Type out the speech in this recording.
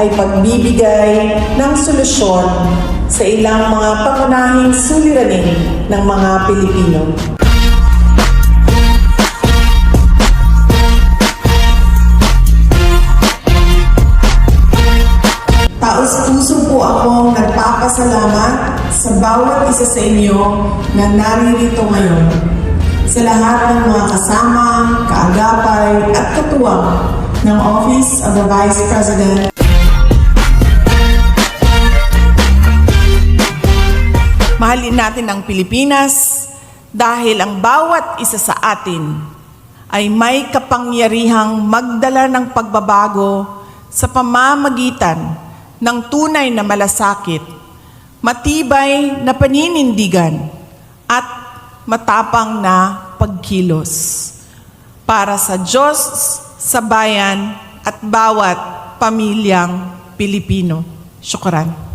ay pagbibigay ng solusyon sa ilang mga pangunahing suliranin ng mga Pilipino. Taos-puso po akong nagpapasalamat sa bawat isa sa inyo na naririto ngayon. Sa lahat ng mga kasama, kaagapay at katuwang ng Office of the Vice President. Mahalin natin ang Pilipinas dahil ang bawat isa sa atin ay may kapangyarihang magdala ng pagbabago sa pamamagitan ng tunay na malasakit, matibay na paninindigan at matapang na pagkilos para sa Diyos, sa bayan at bawat pamilyang Pilipino. Syukran.